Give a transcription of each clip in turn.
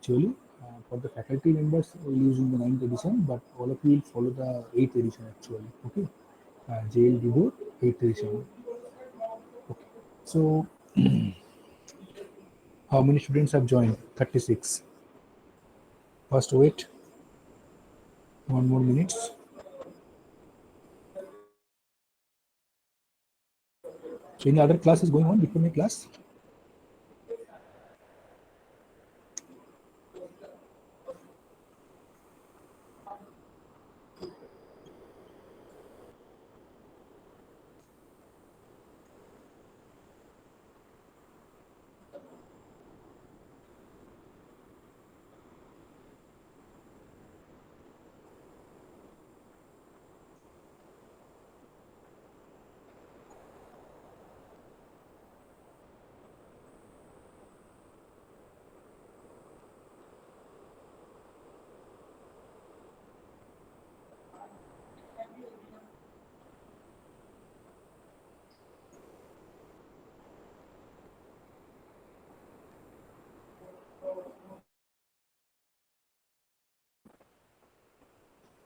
Actually, for the faculty members, we'll use in the 9th edition, but all of you will follow the 8th edition actually. Okay, JL Divo 8th edition. Okay, so how many students have joined? 36. First, wait one more minutes. So, any other class is going on before my class?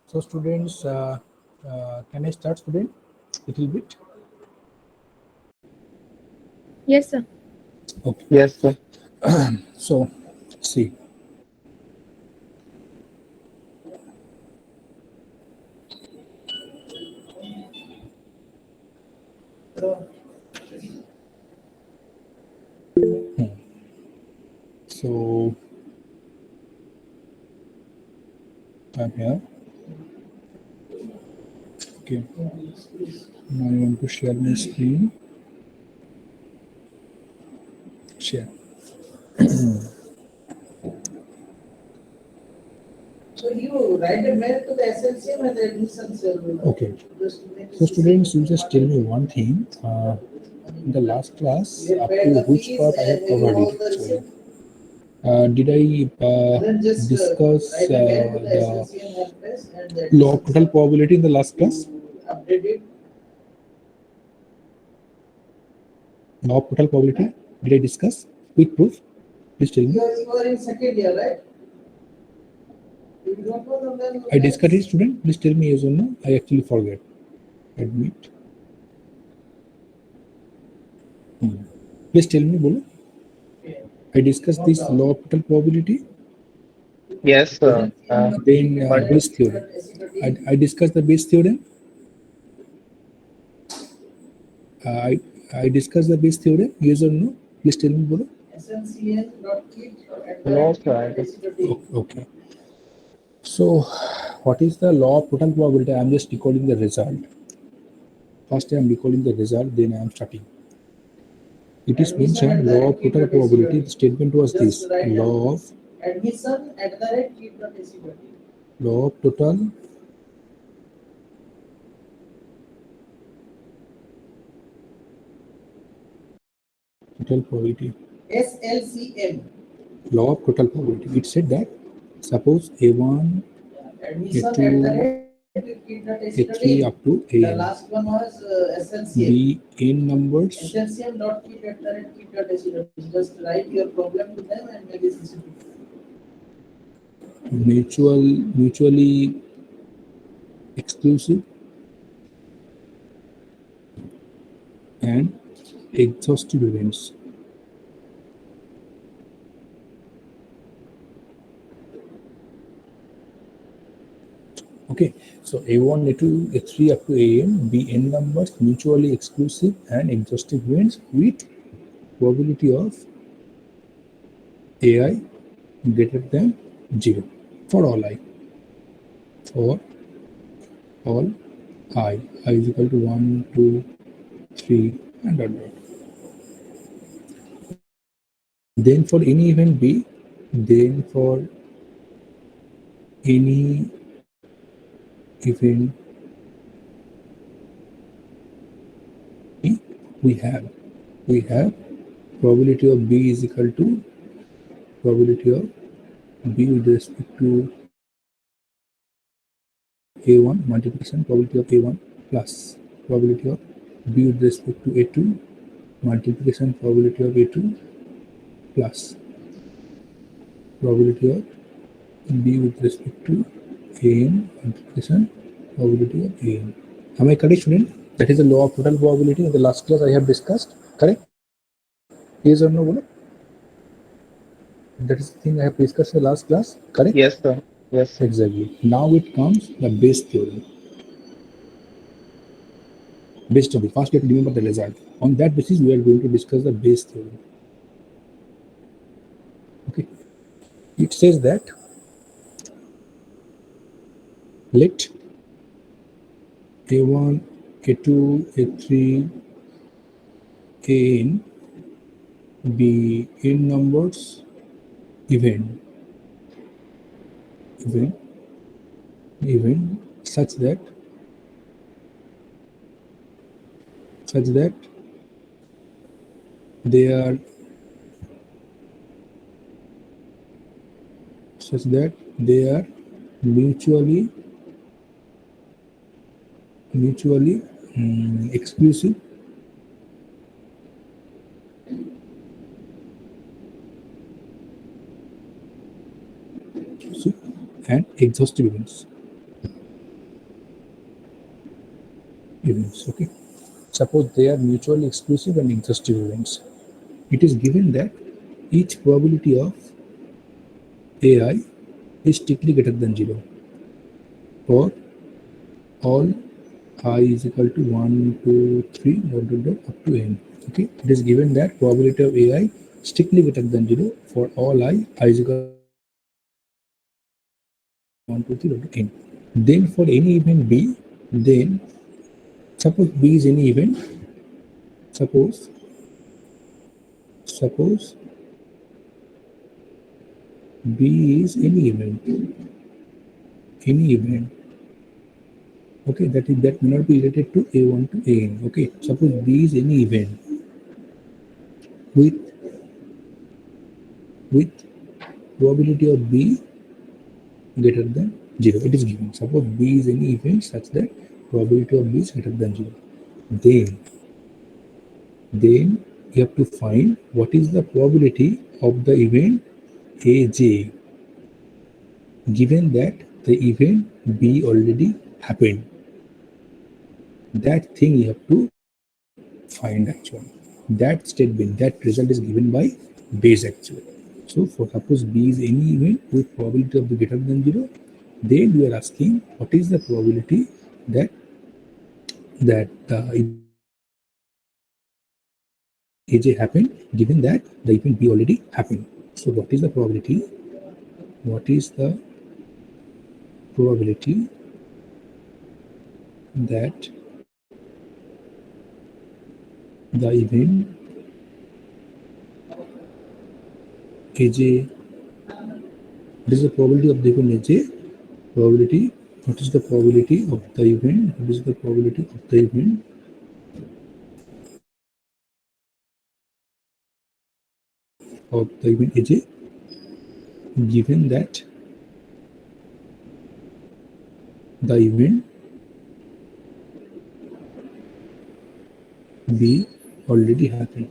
So, students, can I start, student? Little bit. Yes, sir. Okay. Yes, sir. So, see. So, I'm here. Okay. Now I want to share my screen. Share. So you write a mail to the SLCM and the admissions. Okay. So students, you just tell me one thing. In the last class, up to which part I have covered it actually? Did I discuss the law of total probability in the last class? Law of total probability? Did I discuss? Quick proof. Please tell me. You are in second year, right? You don't know the I discussed it, student. Please tell me yes or no. I actually forget. Admit. Please tell me, bolo. I discussed this law of total probability. Yes, sir. Then Bayes theorem. I discussed the Bayes theorem. I discussed the Bayes theorem. Yes or no? Please tell me, bolo. No, sir. I just- Okay. So, what is the law of total probability? I am just recalling the result. First, I am recalling the result. Then I am starting. It is mentioned law of total probability. The statement was this: law of admission at the rate t.ac.in. law of total probability. SLCM. Law of total probability. It said that suppose A1, Admission A2, at the rate t.ac.in. A3 up to The AN. last one was SLCM. Be in numbers. SLCM dot kit at the rate t.ac.in. Just write your problem to them and make it easy. Mutually exclusive and exhaustive events. Okay, so A1, A2, A3 up to AN be n numbers, mutually exclusive and exhaustive events with probability of AI greater than 0 for all I. For all I is equal to 1, 2, 3 and dot dot. Then for any event B, then for any event E, we have probability of B is equal to probability of B with respect to A1 multiplication probability of A1 plus probability of B with respect to A2 multiplication probability of A2 plus probability of B with respect to AN multiplication probability of AN. Am I correct, student? That is the law of total probability in the last class I have discussed. Correct? Yes or no? Bolo? That is the thing I have discussed in the last class. Correct? Yes, sir. Yes, sir. Exactly. Now it comes the Bayes theorem. Based on the first, we have to remember the result. On that basis, we are going to discuss the Bayes theorem. Okay. It says that let A1, A2, A3, AN be n numbers even such that they are mutually exclusive and exhaustive events. Okay. Suppose they are mutually exclusive and exhaustive events. It is given that each probability of AI is strictly greater than 0 for all I is equal to 1, 2, 3, up to n. Okay, it is given that probability of AI strictly greater than 0 for all I is equal to 1, 2, 3, n. Then for any event B, then suppose B is any event, suppose B is any event. Okay, that may not be related to A1 to AN. Okay, suppose B is any event with probability of B greater than 0. It is given. Suppose B is any event such that probability of B is greater than 0. Then you have to find what is the probability of the event AJ given that the event B already happened. That thing you have to find actually. That statement, that result is given by Bayes actually. So for suppose B is any event with probability of the greater than 0, then we are asking what is the probability that the AJ happened given that the event B already happened. So what is the probability? What is the probability that the event AJ, this is the probability of the event AJ, probability, what is the probability of the event, what is the probability of the event AJ given that the event B already happened.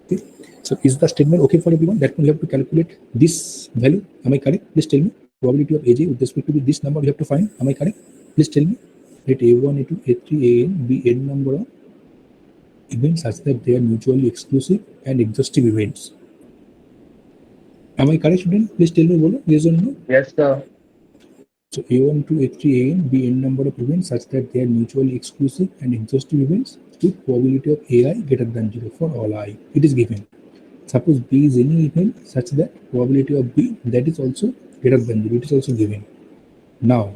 Okay. So is the statement okay for everyone? That means you have to calculate this value. Am I correct? Please tell me. Probability of AJ with respect to this number you have to find. Am I correct? Please tell me. Let A1, A2, A3, AN be n number of events such that they are mutually exclusive and exhaustive events. Am I correct, student? Please tell me, bolo, yes or no? Yes, sir. So A1 to A3, AN be n number of events such that they are mutually exclusive and exhaustive events with probability of AI greater than 0 for all I. It is given. Suppose B is any event such that probability of B that is also greater than 0. It is also given. Now,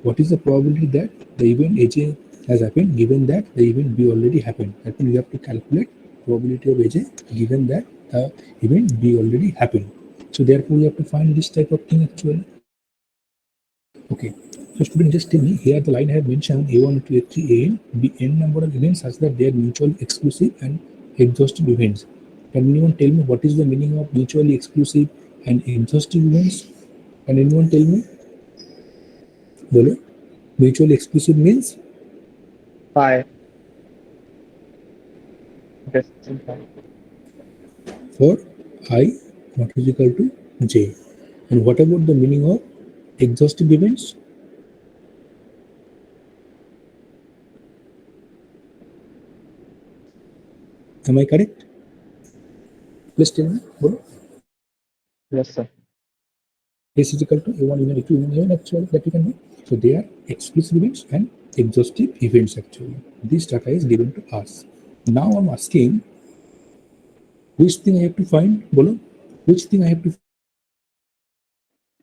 what is the probability that the event AJ has happened given that the event B already happened? That means we have to calculate probability of AJ given that the event B already happened. So therefore, we have to find this type of thing actually. Okay. So student, just tell me here the line I have mentioned A1 to A3 AN be n number of events such that they are mutually exclusive and exhaustive events. Can anyone tell me what is the meaning of mutually exclusive and exhaustive events? Can anyone tell me? Bolo? Mutually exclusive means? Pi. Just in time. for I not is equal to j. And what about the meaning of exhaustive events? Am I correct? Please tell me. Bolo. Yes, sir. S is equal to A1 union A2 union A1 actually that we can do. So they are explicit events and exhaustive events actually. This data is given to us. Now I'm asking which thing I have to find? Bolo. Which thing I have to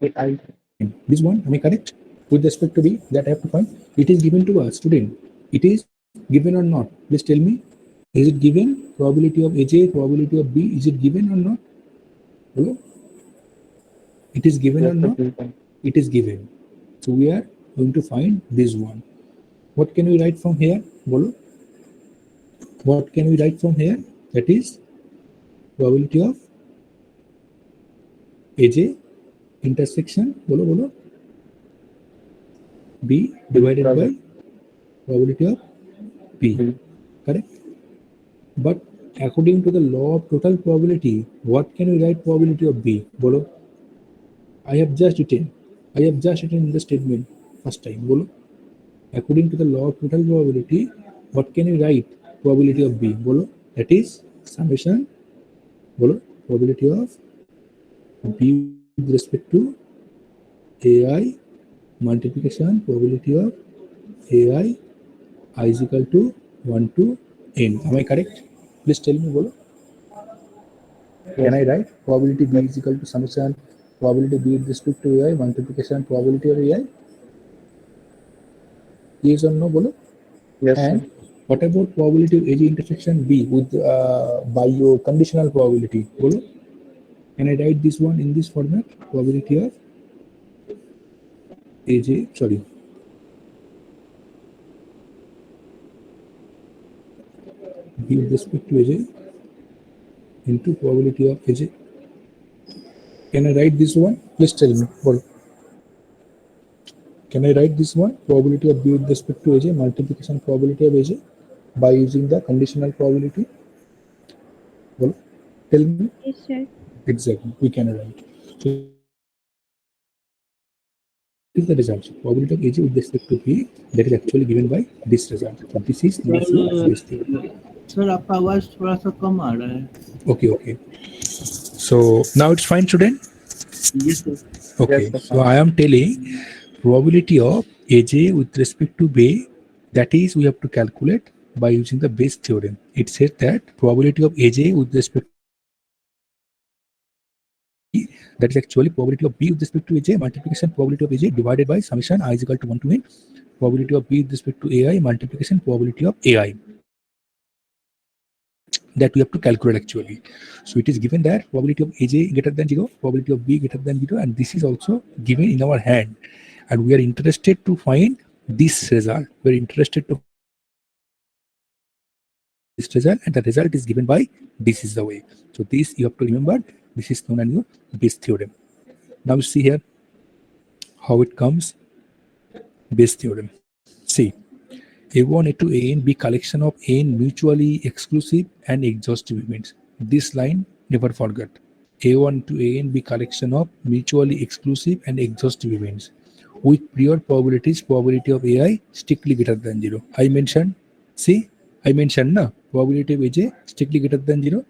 find? I This one, am I correct? With respect to B, that I have to find. It is given to us, student. It is given or not? Please tell me. Is it given? Probability of AJ, probability of B, is it given or not? Hello? It is given or yes, sir. not? It is given. So we are going to find this one. What can we write from here? Bolo? What can we write from here? That is probability of AJ intersection, bolo, bolo, B divided by probability of P. B. Correct? But according to the law of total probability, what can we write probability of B? Bolo. I have just written in the statement first time. Bolo. According to the law of total probability, what can we write probability of B? Bolo. That is summation. Bolo. Probability of B with respect to AI multiplication probability of AI I is equal to 1 to n. Am I correct? Please tell me, Bolo. Can I write probability B is equal to summation probability B with respect to AI multiplication probability of AI? Yes or no, Bolo? Yes, And sir. what about probability of AJ intersection B with by your conditional probability? Bolo? Can I write this one in this format? Probability of AJ, sorry. B with respect to AJ into probability of AJ. Can I write this one? Please tell me. Bolo. Can I write this one? Probability of B with respect to AJ, multiplication probability of AJ by using the conditional probability? Well, tell me. Yes, sir. Exactly. We can write. So this is the result. So probability of AJ with respect to B that is actually given by this result. So this is Bayes' theorem. Sir आपका आवाज थोड़ा सा कम आ रहा है. Okay, okay. So now it's fine, student? Yes, sir. Okay. Yes, sir. So I am telling probability of AJ with respect to B, that is we have to calculate by using the Bayes theorem. It says that probability of AJ with respect to B, that is actually probability of B with respect to AJ multiplication probability of AJ divided by summation I is equal to 1 to n probability of B with respect to AI multiplication probability of AI. That we have to calculate actually. So it is given that probability of AJ greater than 0, probability of B greater than 0, and this is also given in our hand. And we are interested to find this result. We are interested to this result, and the result is given by this is the way. So this you have to remember. This is known as your Bayes theorem. Now you see here how it comes. Bayes theorem. See. A1, A2, AN be collection of n mutually exclusive and exhaustive events. This line never forget. A1 to AN be collection of mutually exclusive and exhaustive events with prior probabilities, probability of AI strictly greater than 0. I mentioned, see, I mentioned na probability of AJ strictly greater than 0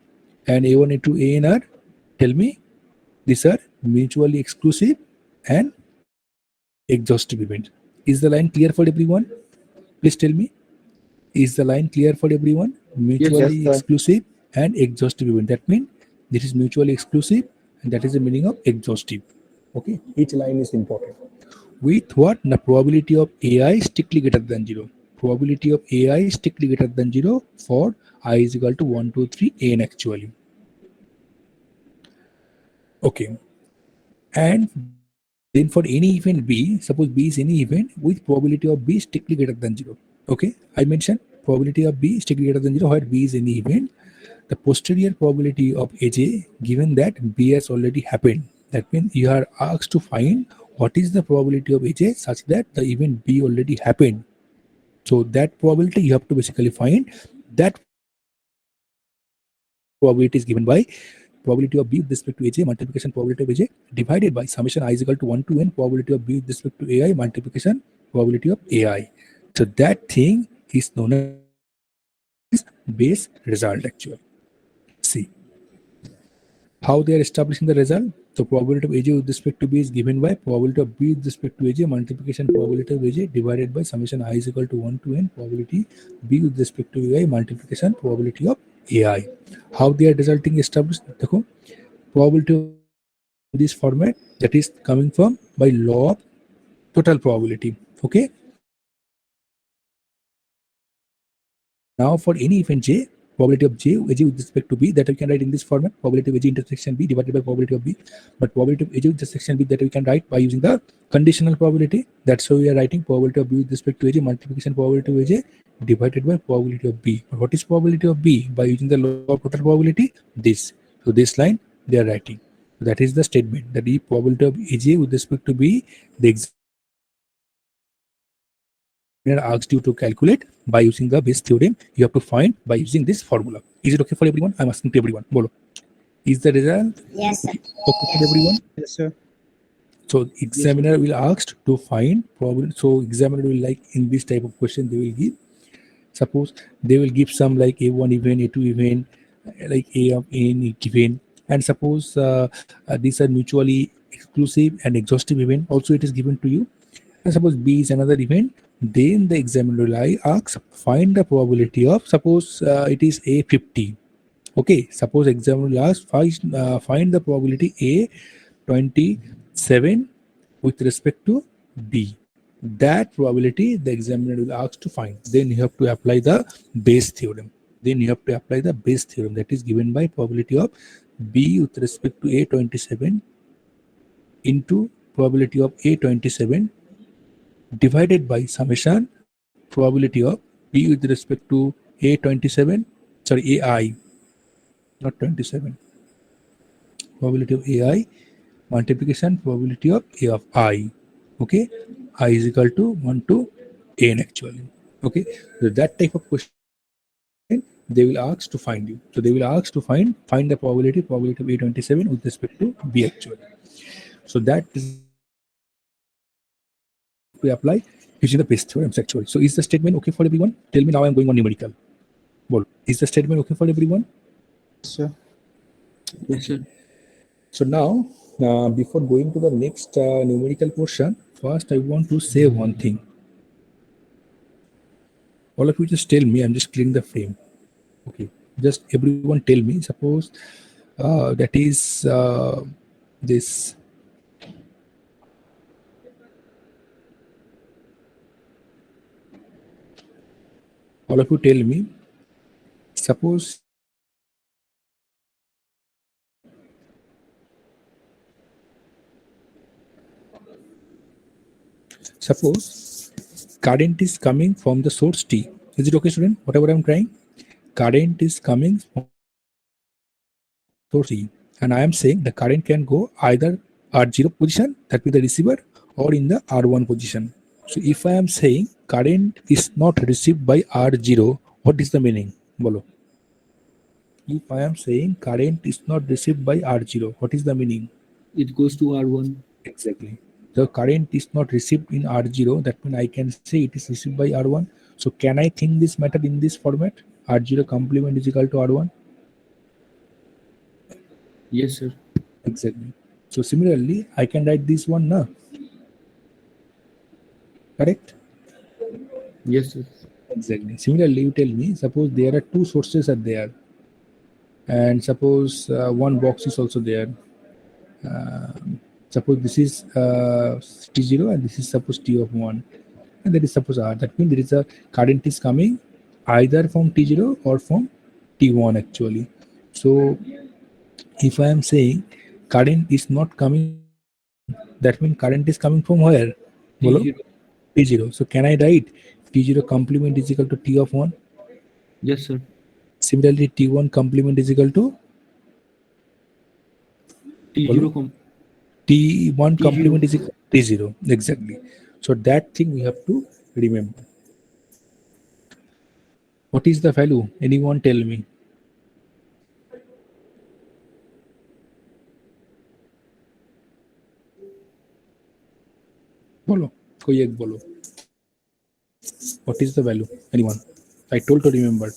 and A1, A2, AN are, tell me, these are mutually exclusive and exhaustive events. Is the line clear for everyone? Please tell me, is the line clear for everyone? Mutually Yes, sir. exclusive and exhaustive event. That means this is mutually exclusive and that is the meaning of exhaustive. Okay, each line is important. With what? The probability of AI strictly greater than 0. Probability of AI strictly greater than 0 for I is equal to 1, 2, 3, n actually. Okay. And then for any event B, suppose B is any event with probability of B strictly greater than 0. Okay, I mentioned probability of B strictly greater than 0 where B is any event. The posterior probability of AJ given that B has already happened. That means you are asked to find what is the probability of AJ such that the event B already happened. So that probability you have to basically find that probability is given by probability of b with respect to aj multiplication probability of aj divided by summation I is equal to 1 to n probability of b with respect to ai multiplication probability of ai. So that thing is known as base result actually. See how they are establishing the result. So probability of aj with respect to b is given by probability of b with respect to aj multiplication probability of aj divided by summation I is equal to 1 to n probability b with respect to ai multiplication probability of ai. How they are resulting established? देखो probability of this format that is coming from by law of total probability. Okay. Now for any event j, probability of j with respect to b that we can write in this format, probability of aj intersection b divided by probability of b. But probability of aj intersection b that we can write by using the conditional probability. That's how we are writing probability of b with respect to aj multiplication probability of aj divided by probability of b. But what is probability of b? By using the law of total probability, this. So this line they are writing. So that is the statement that the probability of aj with respect to b, the asked you to calculate by using the base theorem. You have to find by using this formula. Is it okay for everyone? I'm asking to everyone. Bolo. Is the result Yes, sir. okay for everyone? Yes, sir. So examiner will ask to find probability. So examiner will like in this type of question they will give. Suppose they will give some like A1 event, A2 event, like A of n given, and suppose these are mutually exclusive and exhaustive event. Also, it is given to you. And suppose B is another event. Then the examiner will ask find the probability of suppose it is A50. Okay, suppose examiner will ask find the probability A27 with respect to B. That probability the examiner will ask to find. Then you have to apply the base theorem. That is given by probability of B with respect to A27 into probability of A27 divided by summation probability of B with respect to A27, sorry, AI, not 27. Probability of AI multiplication probability of A of I. Okay, I is equal to 1 to n actually. Okay, so that type of question they will ask to find you. So they will ask to find the probability of A27 with respect to B actually. So that is we apply using the base theorems actually. So is the statement okay for everyone? Tell me now. I'm going on numerical. Well, is the statement okay for everyone? Sir. Yes, sir. So now, before going to the next numerical portion, first I want to say one thing. All of you just tell me. I'm just clearing the frame. Okay. Just everyone tell me. Suppose that is this. All of you tell me. Suppose current is coming from the source T. Is it okay, student? Whatever I'm trying. Current is coming from source T. And I am saying the current can go either R0 position, that be the receiver, or in the R1 position. So if I am saying current is not received by R0, what is the meaning? Bolo. If I am saying current is not received by R0, what is the meaning? It goes to R1. Exactly. The current is not received in R0, that means I can say it is received by R1. So can I think this method in this format? R0 complement is equal to R1? Yes, sir. Exactly. So similarly, I can write this one now. Correct? Yes, sir. Exactly. Similarly, you tell me, suppose there are two sources are there. And suppose one box is also there. Suppose this is T0 and this is suppose T of 1. And that is suppose R. That means there is a current is coming either from T0 or from T1 actually. So if I am saying current is not coming, that means current is coming from where? Bolo? T0. T0. So can I write T0 complement is equal to T of 1? Yes, sir. Similarly, T1 complement is equal to T0 com T1 T0. complement is equal to T0. Exactly. So that thing we have to remember. What is the value? Anyone tell me? बोलो कोई एक बोलो. What is the value? Anyone? I told to remember.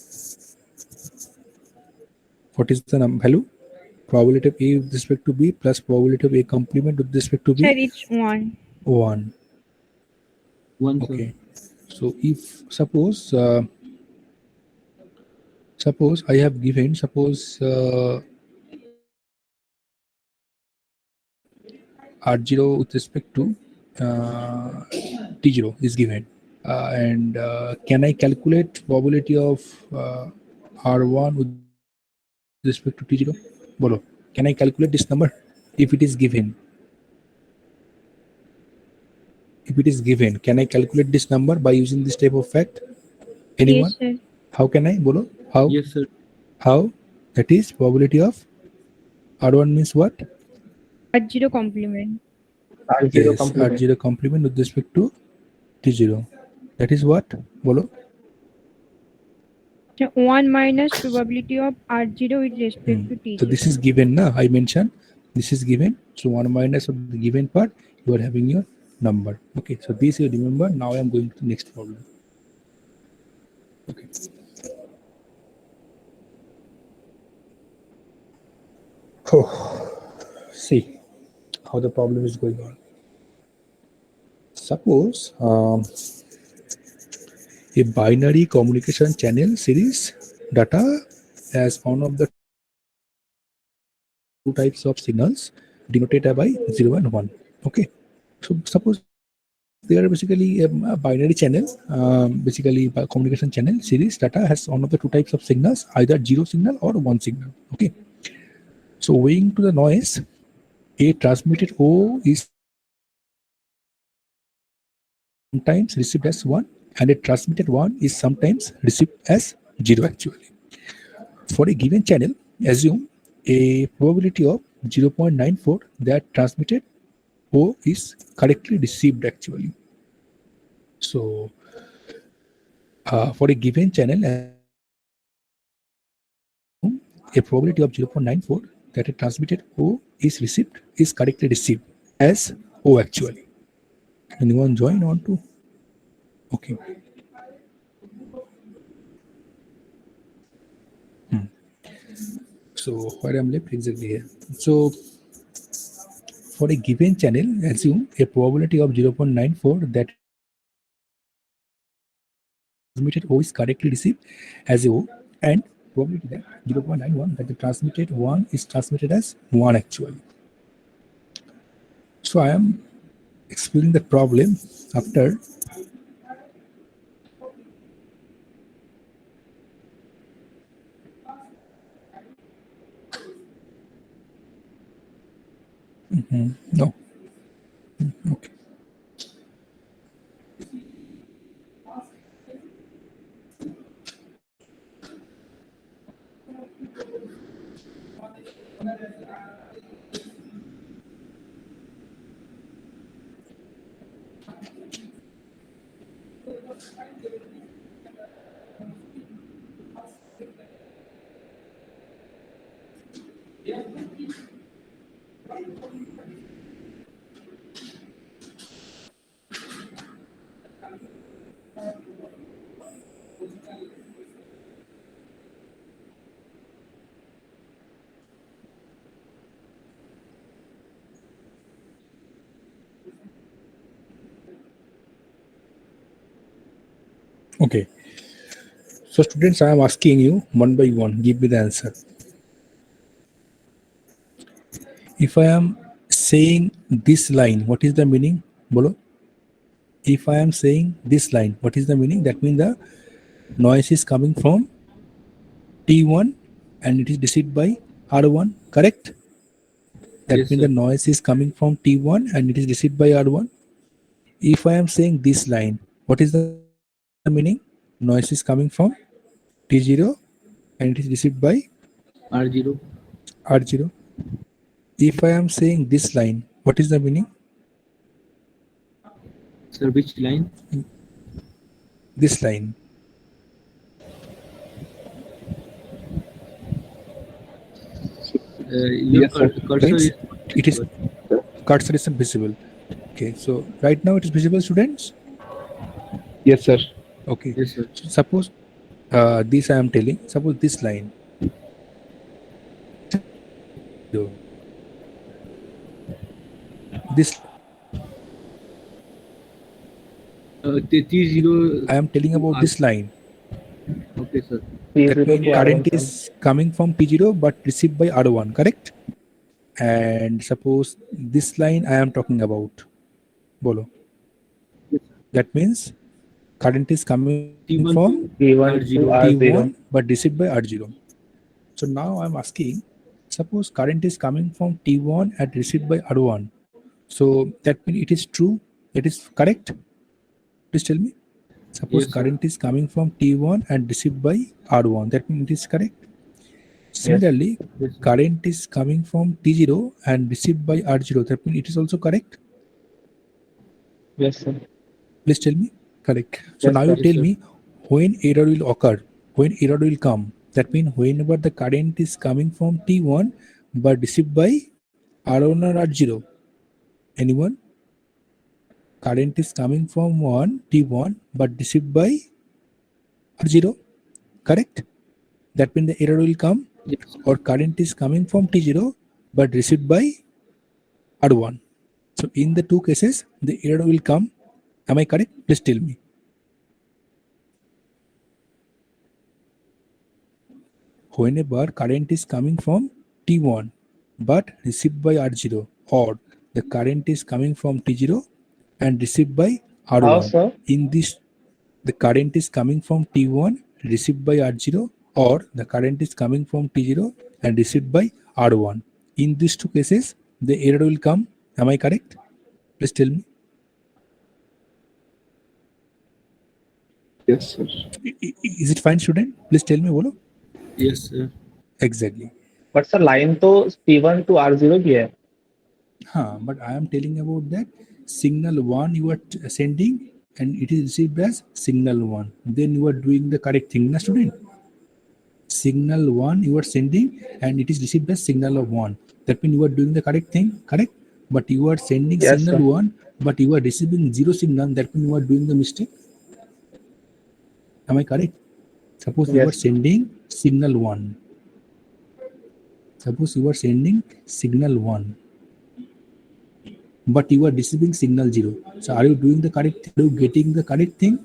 What is the value? Probability of A with respect to B plus probability of A complement with respect to B. Sir, it's 1. 1. 1, sir. Okay. So if suppose I have given R0 with respect to T0 is given. And can I calculate probability of R1 with respect to T0? Bolo. Can I calculate this number if it is given? If it is given, can I calculate this number by using this type of fact? Anyone? Yes, sir. How can I? Bolo. How? Yes, sir. How? That is probability of R1 means what? R0 complement. R0 Yes, complement. R0 complement with respect to T0. That is what? Bolo. So 1 minus probability of R0 with respect to T0. So this is given, na? I mentioned this is given. So 1 minus of the given part, you are having your number. Okay, so this you remember. Now I am going to the next problem. Okay. Oh, see how the problem is going on. Suppose a binary communication channel series data as one of the two types of signals denoted by 0 and 1. Okay, so suppose they are basically a binary channel, basically a communication channel series data has one of the two types of signals, either 0 signal or 1 signal. Okay, so owing to the noise, a transmitted O is sometimes received as 1 and a transmitted 1 is sometimes received as 0 actually. For a given channel, assume a probability of 0.94 that transmitted O is correctly received actually. So for a given channel, a probability of 0.94 that a transmitted O is correctly received as O actually. Anyone join on to? Okay. So where I'm left exactly here. So for a given channel, assume a probability of 0.94 that transmitted O is correctly received as O, and probability that 0.91 that the transmitted 1 is transmitted as 1 actually. So I am explaining the problem after no. Okay. Okay. So students, I am asking you one by one, give me the answer. If I am saying this line, what is the meaning? Bolo. If I am saying this line, what is the meaning? That means the noise is coming from T1 and it is received by R1, correct? That Yes, means sir. the noise is coming from T1 and it is received by R1. If I am saying this line, what is the meaning? Noise is coming from T0 and it is received by R0. R0. If I am saying this line, what is the meaning? Sir, which line? This line. Your Yes, sir. cursor Means is it is cursor is not visible. Okay, so right now it is visible, students. Yes, sir. Okay, Yes, sir. so suppose this I am telling. Suppose this line. So, this The T0. I am telling about this line. Okay, sir. P0 That means to current R1, is coming from T0 but received by R1, correct? And suppose this line I am talking about. Bolo. That means current is coming T1 from to P1 to R0. R0. T1 but received by R0. So now I'm asking, suppose current is coming from T1 and received by R1. So that means it is true. It is correct. Please tell me. Suppose Yes, sir. current is coming from T1 and received by R1. That means it is correct. Yes. Similarly, Yes, sir. current is coming from T0 and received by R0. That means it is also correct. Yes, sir. Please tell me. Correct. So Yes, now sir. you tell Yes, sir. me when error will occur, when error will come. That means whenever the current is coming from T1 but received by R1 or R0. Anyone? Current is coming from T1 but received by R0. Correct? That means the error will come. Yes, sir. Or current is coming from T0 but received by R1. So in the two cases, the error will come. Am I correct? Please tell me. Whenever current is coming from T1 but received by R0, or the current is coming from T0 and received by How, R1. sir? In this, the current is coming from T1 received by R0, or the current is coming from T0 and received by R1. In these two cases, the error will come. Am I correct? Please tell me. Yes, sir. Is it fine, student? Please tell me, bolo. Yes, sir. Exactly. But sir, line तो P1 to R0 भी है. But I am telling about that signal 1 you are sending and it is received as signal 1. Then you are doing the correct thing, na student? Signal 1 you are sending and it is received as signal of 1. That means you are doing the correct thing, correct? But you are sending Yes, signal sir. 1 but you are receiving 0 signal. That means you are doing the mistake. Am I correct? Suppose you are Yes. sending signal 1. Suppose you are sending signal 1. But you are receiving signal 0. So are you doing the correct thing? Are you getting the correct thing?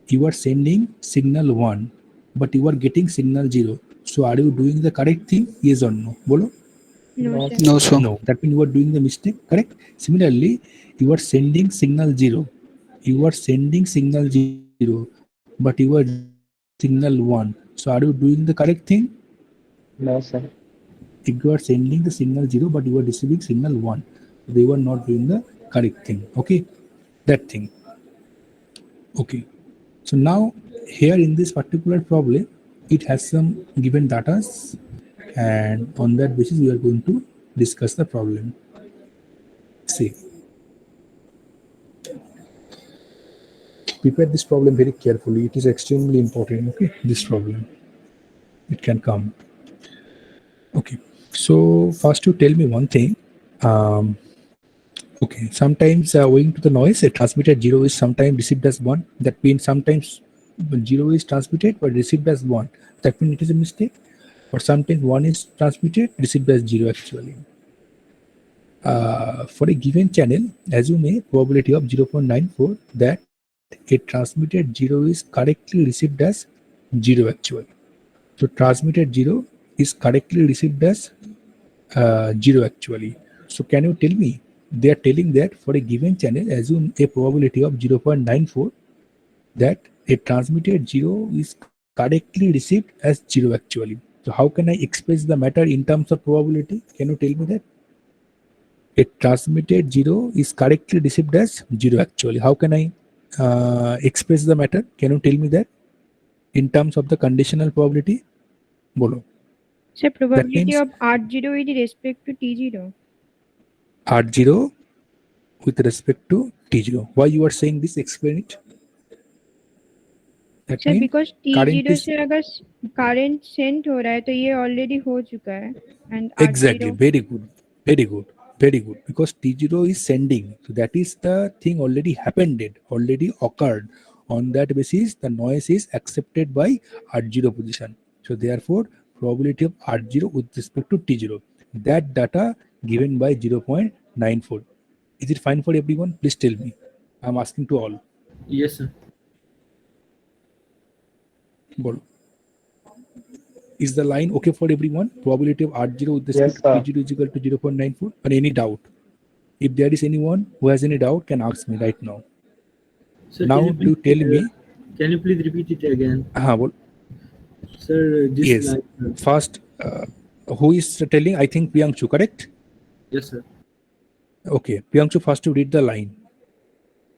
You are sending signal 1, but you are getting signal 0. So are you doing the correct thing? Yes or no? Bolo? No, No, sir. No, sir. No. That means you are doing the mistake, correct? Similarly, you are sending signal 0. You are sending signal 0, but you are signal 1. So are you doing the correct thing? No, sir. If you are sending the signal 0 but you are receiving signal 1, they were not doing the correct thing. Okay, that thing. Okay, so now here in this particular problem it has some given data, and on that basis we are going to discuss the problem. See, prepare this problem very carefully. It is extremely important. Okay, this problem, it can come. Okay, so first you tell me one thing. Okay, sometimes owing to the noise, a transmitted 0 is sometimes received as 1. That means sometimes 0 is transmitted but received as 1. That means it is a mistake. Or sometimes 1 is transmitted, received as 0 actually. For a given channel, assume a probability of 0.94 that a transmitted 0 is correctly received as 0 actually. So transmitted 0 is correctly received as 0 actually. So can you tell me, they are telling that for a given channel, assume a probability of 0.94 that a transmitted 0 is correctly received as 0 actually. So how can I express the matter in terms of probability? Can you tell me that? A transmitted 0 is correctly received as 0 actually. How can I express the matter? Can you tell me that in terms of the conditional probability? Bolo. Sir, That probability means of R0 with respect to T0. R0 with respect to T0. Why you are saying this? Explain it. That sir means because current T0 is से अगर current send हो रहा है तो ये already हो चुका है and exactly R0 very good, Very good. Very good. Because T0 is sending. So that is the thing already happened, already occurred. On that basis, the noise is accepted by R0 position. So therefore, probability of R0 with respect to T0. That data given by 0.94. Is it fine for everyone? Please tell me. I'm asking to all. Yes, sir. Bolo. Is the line okay for everyone? Probability of R0 with respect Yes, to sir. T0 is equal to 0.94. Or any doubt? If there is anyone who has any doubt, can ask me right now. Sir, Now can you to tell me. can you please repeat it again? Bol. Sir, this Yes. line. First, who is telling? I think Priyangshu, correct? Yes, sir. Okay. Priyangshu, first you read the line.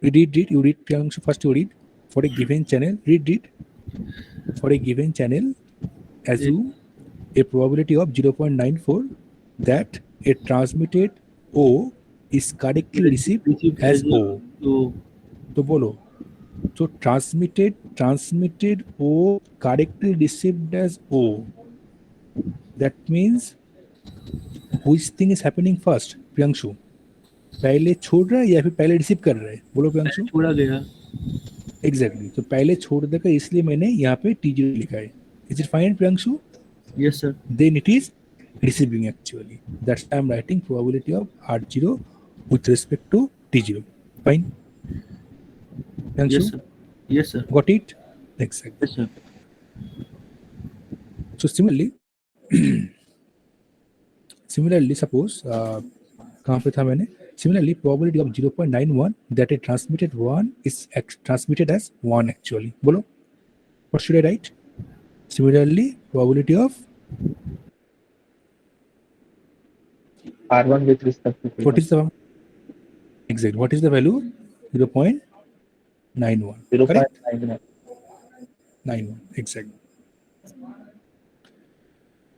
You read Priyangshu, first you read. For a given channel, read. For a given channel, assume a probability of 0.94 that a transmitted O is correctly received as O. So, So bolo. So transmitted O correctly received as O. That means which thing is happening first? Priyangshu. पहले छोड़ रहा है या फिर पहले receive कर रहा है? बोलो प्रियांशु. छोड़ा गया. एग्जैक्टली. तो पहले छोड़ देगा इसलिए मैंने यहाँ पे T0 लिखा है. Is it fine, Priyangshu? Yes, sir. Then it is receiving actually. That's why I'm writing probability of R0 with respect to T0. Fine. Priyangshu? Yes, sir. Yes, sir. Got it? Exactly. Yes, sir. So similarly, suppose कहाँ पे था मैंने? Similarly, probability of 0.91 that a transmitted one is transmitted as 1 actually. बोलो. What should I write? Similarly, probability of R1 with respect to P1. what is the exact? What is the value? 0.91. Correct? 0.99. 91. Exactly.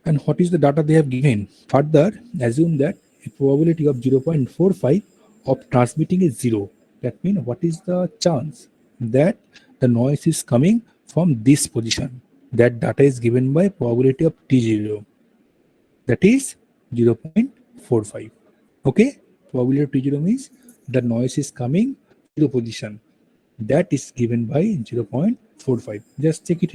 And what is the data they have given? Further, assume that a probability of 0.45 of transmitting is 0. That means what is the chance that the noise is coming from this position? That data is given by probability of T0. That is 0.45. Okay? Probability of T0 means the noise is coming to the position. That is given by 0.45. Just check it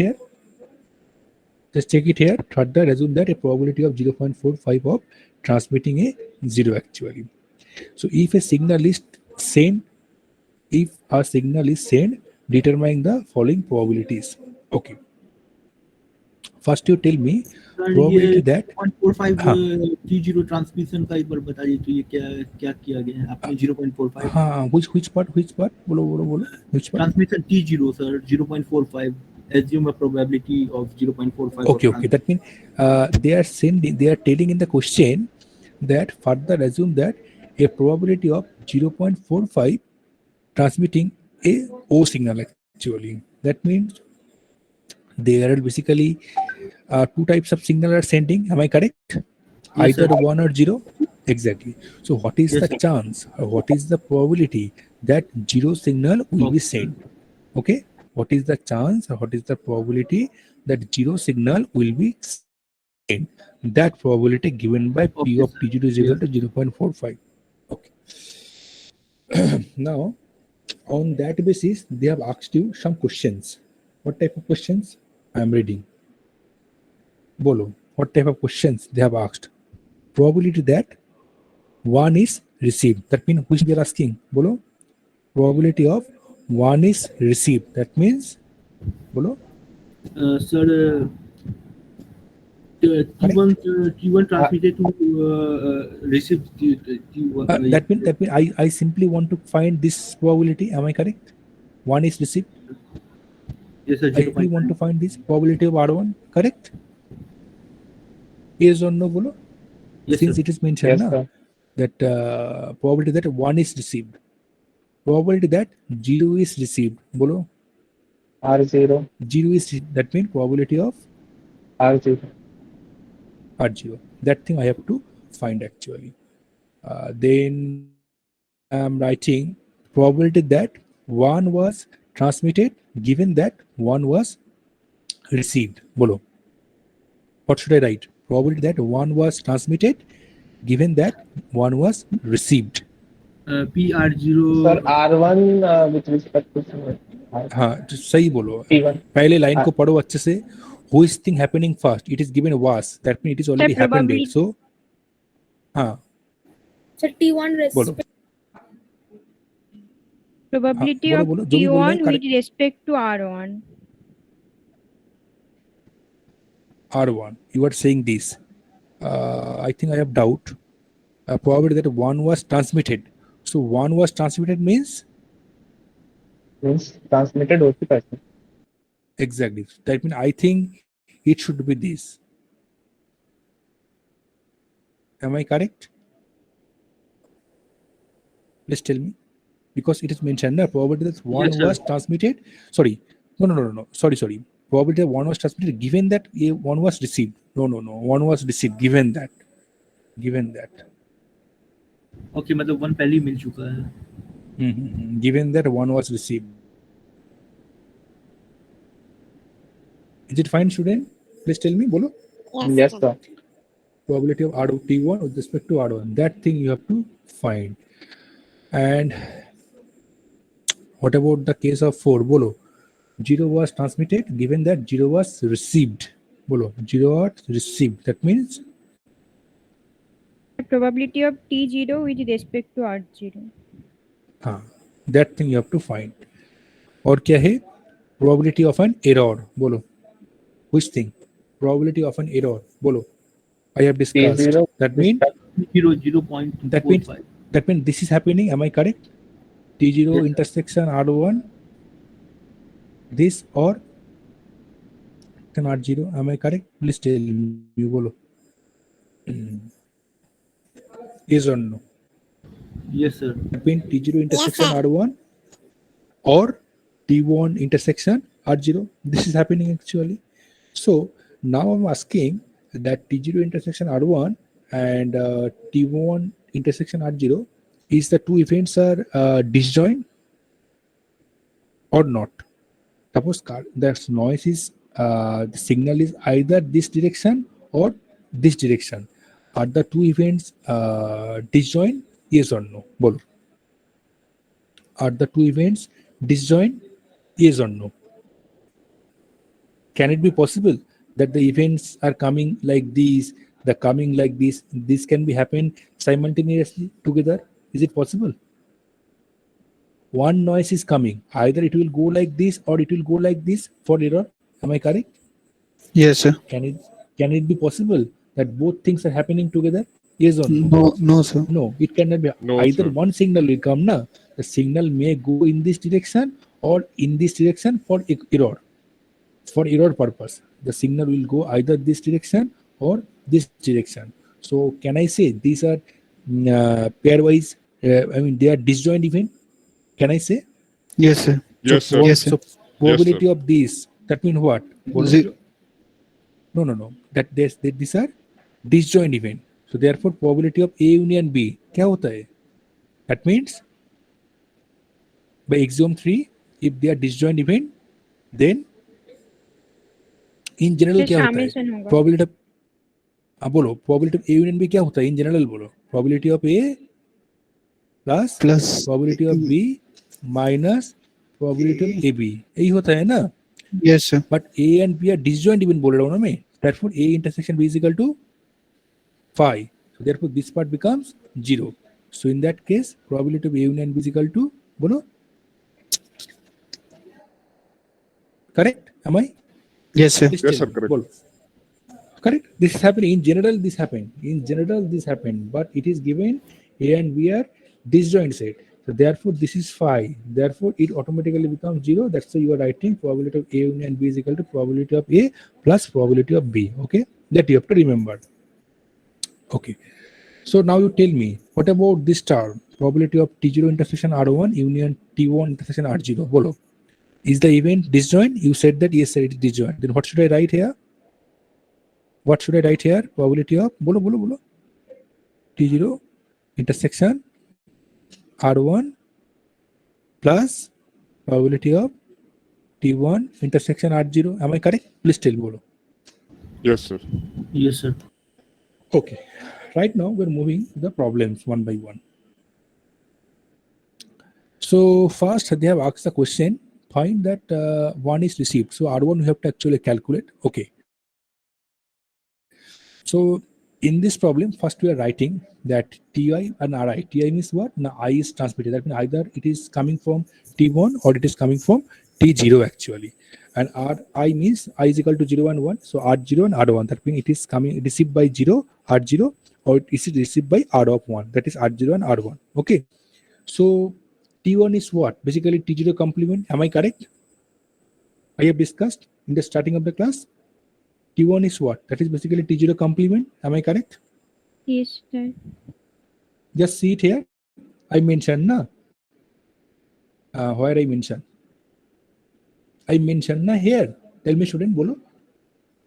here. Further, assume that a probability of 0.45 of transmitting a 0 actually. So if a signal is sent, determining the following probabilities. Okay. First you tell me probability that 0.45 हाँ. T0 transmission का एक बार बताइए तो ये क्या किया गया है आपने 0.45 हाँ which part बोलो which part transmission T0 sir 0.45 assume a probability of 0.45 okay that means they are telling in the question that further assume that a probability of 0.45 transmitting a O signal actually. That means there are basically two types of signal are sending. Am I correct? Yes, Either sir. 1 or 0. Exactly. So what is Yes, the sir. chance or what is the probability that 0 signal will be sent? Okay. What is the chance or what is the probability that 0 signal will be sent? That probability given by P Okay, of sir. T0 is equal to 0.45. Okay. Now, on that basis, they have asked you some questions. What type of questions? I am reading. Bolo. What type of questions they have asked? Probability that 1 is received. That means which they are asking? Bolo. Probability of 1 is received. That means, bolo. Sir T1 transmitted to receive T1 That means I simply want to find this probability. Am I correct? 1 is received. yes sir I simply want to find this probability of R1. Correct? Yes or no, bolo? yes Since sir it is mentioned Yes, na, sir. that probability that 1 is received. Probability that 0 is received. Bolo. R0. 0 is that means probability of R0. R0. That thing I have to find actually. Then I'm writing probability that 1 was transmitted given that 1 was received. Bolo. What should I write? Probability that 1 was transmitted given that one was received. PR0. Sir, R1 with respect to हाँ तो सही बोलो. T1. पहले line को पढ़ो अच्छे से. Who is thing happening first? It is given was. That means it is already happened. probably- So, हाँ So T1 बोलो. Probability बोलो, of बोलो, जो भी बोल रहे T1 हैं, with respect to R1. R1. You are saying this. I think I have doubt. Probably that one was transmitted. So one was transmitted means Means transmitted OC person. exactly. That means I think it should be this. Am I correct? Please tell me. Because it is mentioned, probably that one Yes, sir. was transmitted. Sorry. No. Sorry. Probably that one was transmitted given that one was received. No. One was received given that. Okay, मतलब one पहले ही मिल चुका है. Given that one was received. Is it fine, student? Please tell me. Bolo. Yes, sir. Probability of T1 with respect to R1. That thing you have to find. And what about the case of 4? Bolo. 0 was transmitted given that 0 was received. Bolo. 0 was received. That means Probability of T0 with respect to R0. हाँ, that thing you have to find. और क्या है? Probability of an error. बोलो. Which thing? Probability of an error. बोलो. I have discussed. T0 That means 0.45. that means this is happening. Am I correct? T0 Yes, sir. intersection R1. This or R0. Am I correct? Please tell me. बोलो. Yes or no? Yes, sir. Between T0 intersection R1 or T1 intersection R0. This is happening actually. So now I'm asking that T0 intersection R1 and T1 intersection R0, is the two events are disjoint or not? Suppose the noise is the signal is either this direction or this direction. Are the two events disjoint? Yes or no? Bolo. Are the two events disjoint? Yes or no? Can it be possible that the events are coming like these, the coming like this? This can be happen simultaneously together. Is it possible? One noise is coming. Either it will go like this or it will go like this for error. Am I correct? Yes, sir. Can it be possible that both things are happening together? Yes or no? No, sir. No, it cannot be. No, Either sir. one signal will come, na. The signal may go in this direction or in this direction for error. For error purpose, the signal will go either this direction or this direction. So can I say these are pairwise? I mean, they are disjoint event. Can I say? Yes, sir. Yes, so, sir. Yes, sir. So probability of these. That means what? Zero. No. That these are disjoint event. So therefore, probability of A union B क्या होता है? That means by axiom 3, if they are disjoint event, then in general क्या होता है? summation होगा. Probability of बोलो probability of A union B क्या होता है? In general बोलो probability of A plus probability of B minus probability of AB यही होता है ना? Yes, sir. But A and B are disjoint even बोल रहा हूँ ना मैं. Therefore, A intersection B is equal to 5. So therefore, this part becomes 0. So in that case, probability of A union B is equal to, बोलो, correct? Am I? Yes, sir. Please Yes, tell sir, me. correct. बोलो. Correct? This is happening. In general, this happened. In general, this happened. But it is given A and B are disjoint set. So therefore, this is 5. Therefore, it automatically becomes 0. That's why you are writing probability of A union B is equal to probability of A plus probability of B. Okay? That you have to remember. Okay. So now you tell me, what about this term? Probability of T0 intersection R1 union T1 intersection R0. Bolo. Is the event disjoint? You said that yes, sir, it is disjoint. Then what should I write here? What should I write here? Probability of bolo. T0 intersection R1 plus probability of T1 intersection R0. Am I correct? Please tell me. Bolo. Yes, sir. Yes, sir. Okay. right now we're moving to the problems one by one. So first they have asked the question, find that one is received. So R1 we have to actually calculate. Okay. So in this problem, first we are writing that Ti and Ri. Ti means what? Now I is transmitted. That means either it is coming from T1 or it is coming from T0 actually. And Ri means I is equal to 0 and 1. So R0 and R1. That means it is coming received by 0, R0, or it is received by R of 1. That is R0 and R1. Okay. So T1 is what? Basically T0 complement. Am I correct? I have discussed in the starting of the class. T1 is what? That is basically T0 complement. Am I correct? Yes, sir. Just see it here. I mentioned, na? Where I mentioned? I mentioned, na, here. Tell me, student, bolo.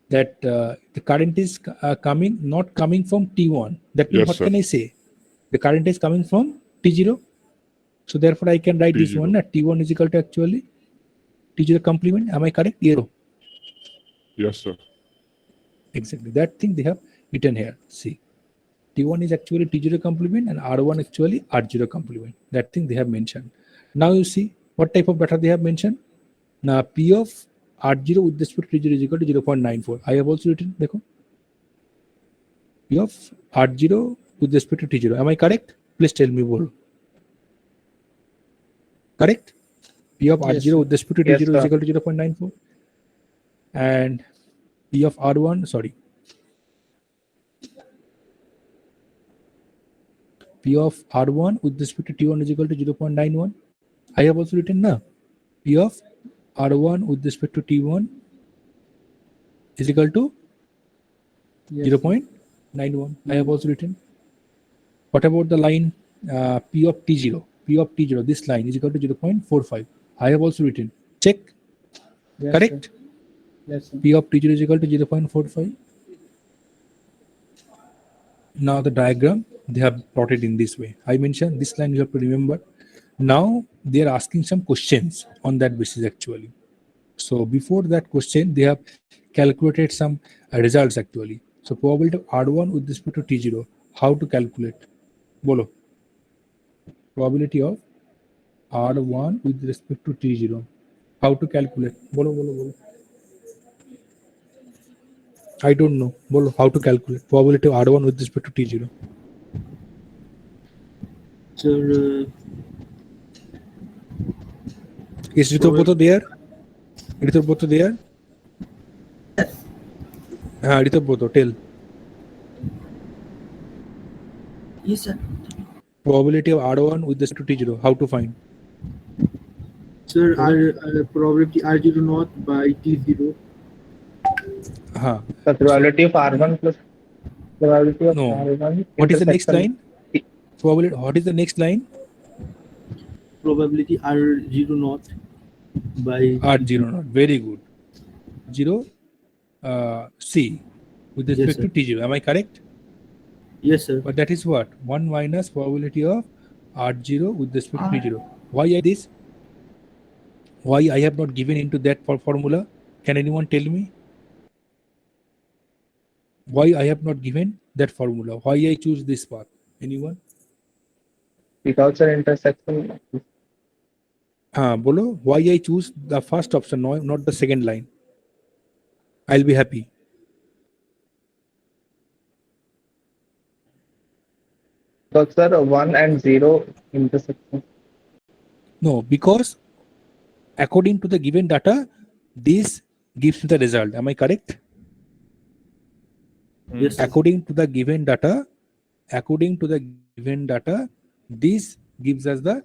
That the current is coming, not coming from T1. That means Yes, what sir. can I say? The current is coming from T0. So therefore, I can write this T0. one. Na? T1 is equal to actually T0 complement. Am I correct? Yes. Yes, sir. Exactly. That thing they have written here. See. T1 is actually T0 complement and R1 actually R0 complement. That thing they have mentioned. Now you see what type of data they have mentioned. Now P of R0 with respect to T0 is equal to 0.94. I have also written. Dekho. P of R0 with respect to T0. Am I correct? Please tell me, bolo. Correct? P of Yes, R0 sir. with respect to Yes, T0 is sir. equal to 0.94. And P of R1, sorry. P of R1 with respect to T1 is equal to 0.91. I have also written now. P of R1 with respect to T1 is equal to 0.91. I have also written. What about the line P of T0? P of T0, this line is equal to 0.45. I have also written. Check. Yes, Correct? sir. Yes, sir. P of T0 is equal to 0.45. Now the diagram they have plotted in this way. I mentioned this line you have to remember. Now they are asking some questions on that basis actually. So before that question, they have calculated some results actually. So probability of R1 with respect to T0, how to calculate? Bolo. Probability of R1 with respect to T0, how to calculate? Bolo. I don't know. Bolo, how to calculate probability of R1 with respect to T0? Sir, Is Ritobhoto there? Ritobhoto there? Ritobhoto, tell. Yes, sir. Probability of R1 with respect to T0, how to find? sir, probability R0 naught by T0. The probability of R1 plus probability of No. R1 What is the next intersection. line? Probability. What is the next line? Probability R0 naught by R0 not. Very good. 0 C with Yes, respect sir. to T0. Am I correct? Yes, sir. But that is what? 1 minus probability of R0 with respect to T0. Why I this? Why I have not given into that formula? Can anyone tell me? Why I have not given that formula? Why I choose this path? Anyone? Because an intersection. Bolo, why I choose the first option, no, not the second line? I'll be happy. Because sir, 1 and 0 intersection. No, because according to the given data, this gives me the result. Am I correct? Yes, sir. According to the given data, this gives us the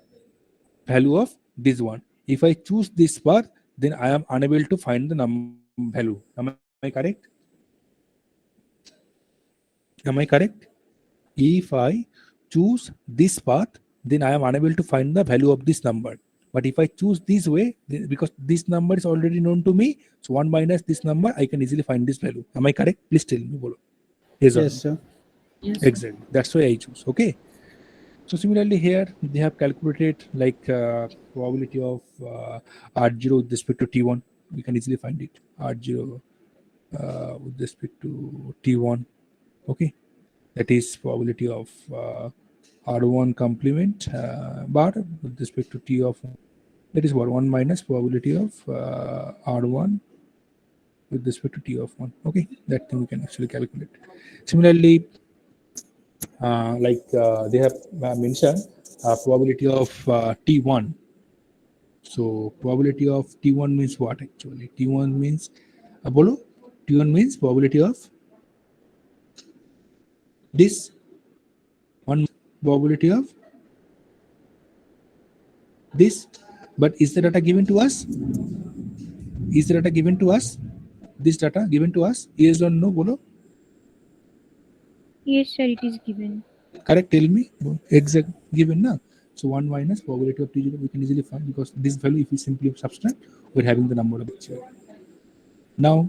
value of this one. If I choose this path, then I am unable to find the value. Am I correct? Am I correct? If I choose this path, then I am unable to find the value of this number. But if I choose this way, then because this number is already known to me, so 1 minus this number, I can easily find this value. Am I correct? Please tell me. Bolo. Yes, or no? Yes, sir. Yes. Exactly. That's why I choose. Okay. So similarly here, they have calculated like probability of R0 with respect to T1. We can easily find it. R0 with respect to T1. Okay. that is probability of R1 complement bar with respect to T of 1. That is what 1 minus probability of R1 with respect to T of 1. Okay, that thing we can actually calculate. Similarly, they have mentioned probability of T1. So probability of T1 means what actually? T1 means bolo? T1 means probability of this one, probability of this. But is the data given to us? Is the data given to us? This data given to us? Yes or no? Bolo? Yes, sir, it is given. Correct, tell me. Exact given na. So 1 minus probability of T0 we can easily find, because this value, if we simply subtract, we're having the number of actually. Now,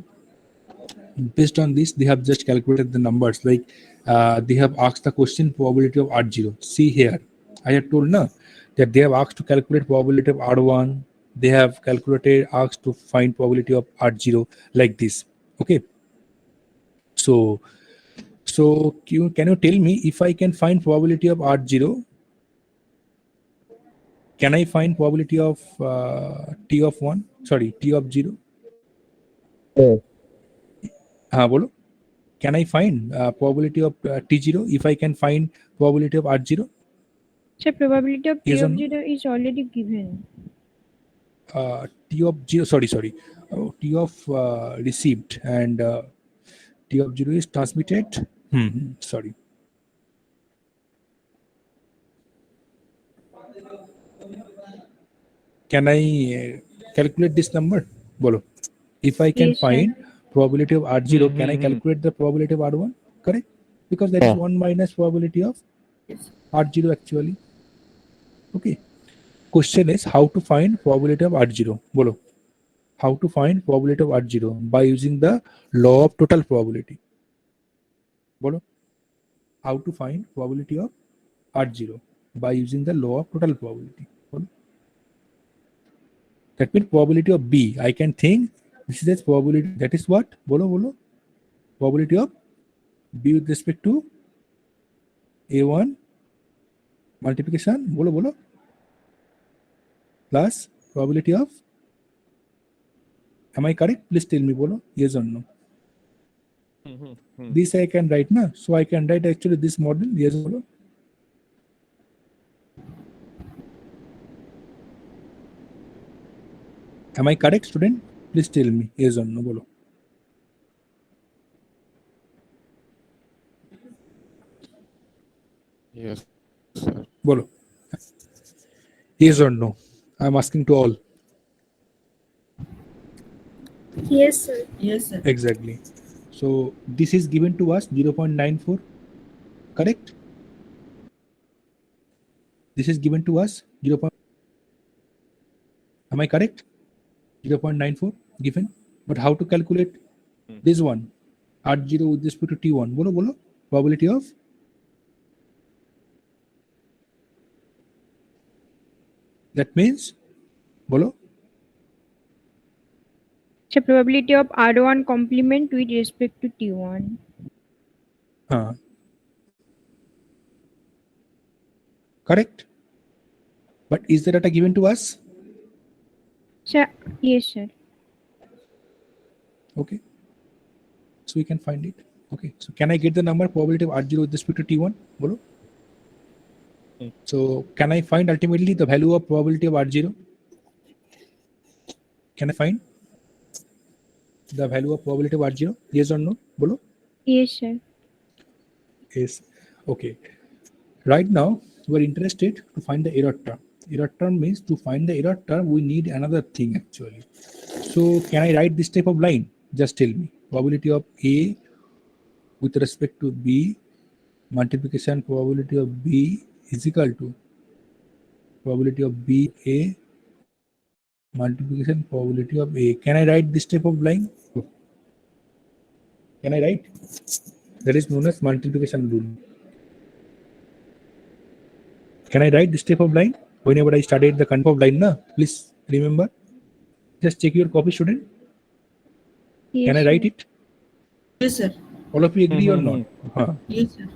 based on this, they have just calculated the numbers. Like they have asked the question probability of R0. See here, I had told now that they have asked to calculate probability of R1. They have asked to find probability of R0 like this. Okay. So can you tell me, if I can find probability of R0, can I find probability of T of 1? Sorry, T of 0? Bolo? Can I find probability of T0 if I can find probability of R0? Sir, probability of T Yes or of no? 0 is already given. T of 0, sorry. T of received and T of 0 is transmitted. Sorry. Can I calculate this number? Bolo. If I can Yes, sir. find probability of R0, can I calculate the probability of R1? Correct? Because that is 1 minus probability of R0 actually. Okay. Question is how to find probability of R0. Bolo. How to find probability of R0? By using the law of total probability. Bolo. How to find probability of R0? By using the law of total probability. Bolo. That means probability of B. I can think this is its probability. That is what? Bolo. Probability of B with respect to A1 multiplication. Bolo. Plus probability of. Am I correct? Please tell me. Bolo. Yes or no? This I can write na. So I can write actually this model. Yes or no? Am I correct, student? Please tell me. Yes or no? Bolo. Yes, sir. Bolo. Yes or no? I'm asking to all. Yes, sir. Yes, sir. Exactly. So this is given to us 0.94. Correct? This is given to us 0. Am I correct? 0.94 given. But how to calculate this one? R0 with respect to T1. Bolo. Probability of. That means. Bolo. So probability of R1 complement with respect to T1. Correct. But is the data given to us? Sir, yes, sir. Okay. So we can find it. Okay. So can I get the number probability of R0 with respect to T1? Bolo. So can I find ultimately the value of probability of R0? Can I find the value of probability of R0? Yes or no? Bolo. Yes, sir. Yes. Okay. Right now, we're interested to find the error term. Error term means to find the error term, we need another thing actually. So can I write this type of line? Just tell me. Probability of A with respect to B multiplication probability of B is equal to probability of B A multiplication probability of A. Can I write this type of line? Can I write? That is known as multiplication rule. Can I write this type of line? Whenever I studied the concept of line, please remember. Just check your copy, student. Yes, Can I write sir. it? Yes, sir. All of you agree or not? Yes, sir.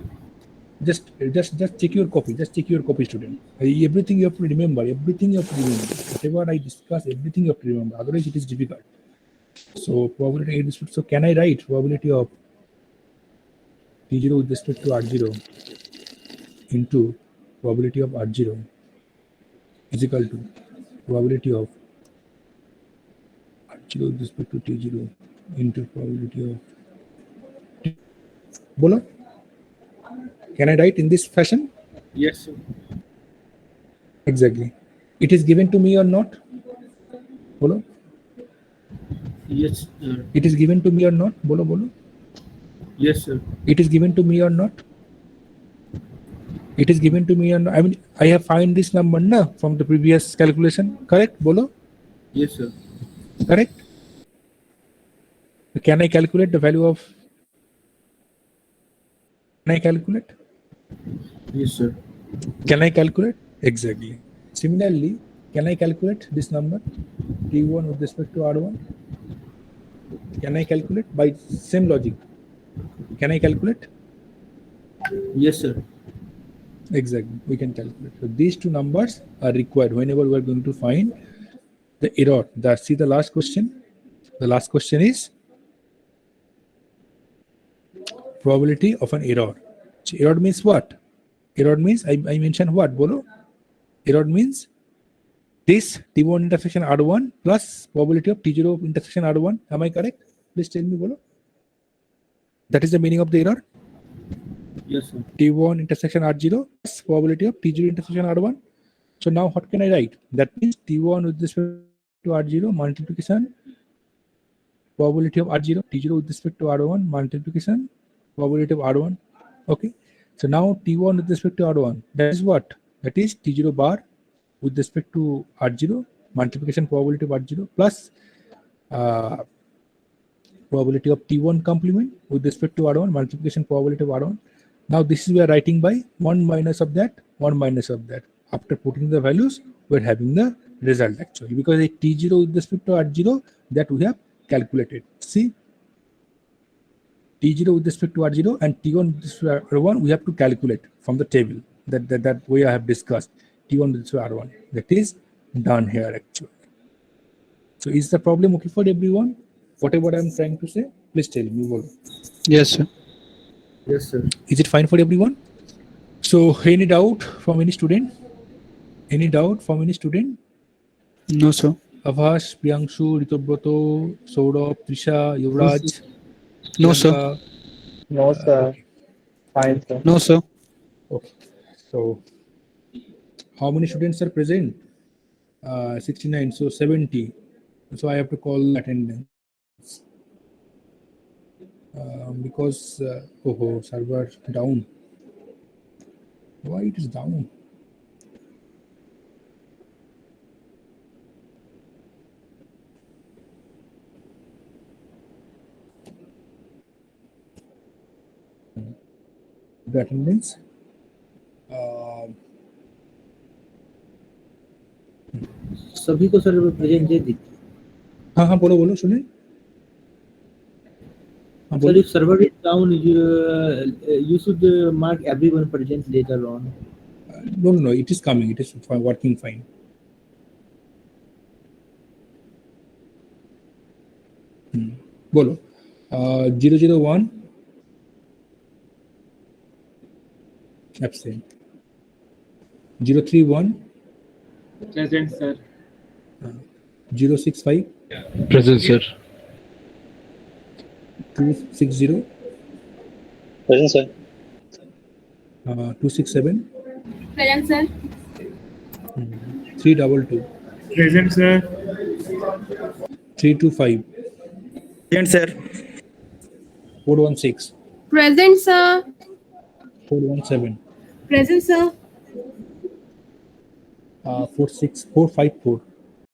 Just check your copy. Just check your copy, student. Everything you have to remember. Everything you have to remember. Whatever I discuss, everything you have to remember. Otherwise, it is difficult. So probability with respect. So can I write probability of T0 with respect to R0 into probability of R0 is equal to probability of R0 with respect to T0 into probability of Bolo? Can I write in this fashion? Yes, sir. Exactly. It is given to me or not? Bolo? Yes, sir. It is given to me or not? Bolo, bolo. Yes, sir. It is given to me or not? It is given to me or not? I mean, I have found this number na, from the previous calculation. Correct? Bolo? Yes, sir. Correct? Can I calculate the value of? Can I calculate? Yes, sir. Can I calculate? Exactly. Similarly, can I calculate this number T1 with respect to R1? Can I calculate by same logic? Can I calculate? Yes, sir. Exactly. We can calculate. So these two numbers are required whenever we are going to find the error. See the last question. The last question is probability of an error. So error means what? Error means I mentioned what? Bolo? Error means this T1 intersection R1 plus probability of T0 intersection R1. Am I correct? Please tell me, Bolo. That is the meaning of the error. Yes, sir. T1 intersection R0 plus probability of T0 intersection R1. So now what can I write? That means T1 with respect to R0 multiplication probability of R0, T0 with respect to R1 multiplication probability of R1. Okay. So now T1 with respect to R1. That is what? That is T0 bar with respect to R0 multiplication probability of R0 plus probability of T1 complement with respect to R1 multiplication probability of R1. Now this is we are writing by 1 minus of that, 1 minus of that. After putting the values, we're having the result actually because a T0 with respect to R0 that we have calculated. See, T0 with respect to R0 and T1 with respect to R1 we have to calculate from the table that way I have discussed. T1 with respect to R1. That is done here actually. So is the problem okay for everyone? Whatever I'm trying to say, please tell me. Bolo. Yes, sir. Yes, sir. Is it fine for everyone? So any doubt from any student? Any doubt from any student? No, sir. Avash, Priyanshu, Ritobroto, Saurabh, Trisha, Yuvraj, No, sir. Priyanka. No, sir. Okay. Fine, sir. No, sir. Okay. So how many students are present? 69. So 70. So I have to call attendance. Because server down. Why it is down? The attendance. सभी को sir present दे दी हाँ हाँ बोलो बोलो सुने हाँ sir बोलो if server is down you should mark everyone present later on. no it is coming, it is working fine. बोलो 001 absent 031 Present, sir. 065 Present, sir. 260 Present, sir. 267 Present, sir. 322 Present, sir. 325 Present, sir. 416 Present, sir. 417 Present, sir. 454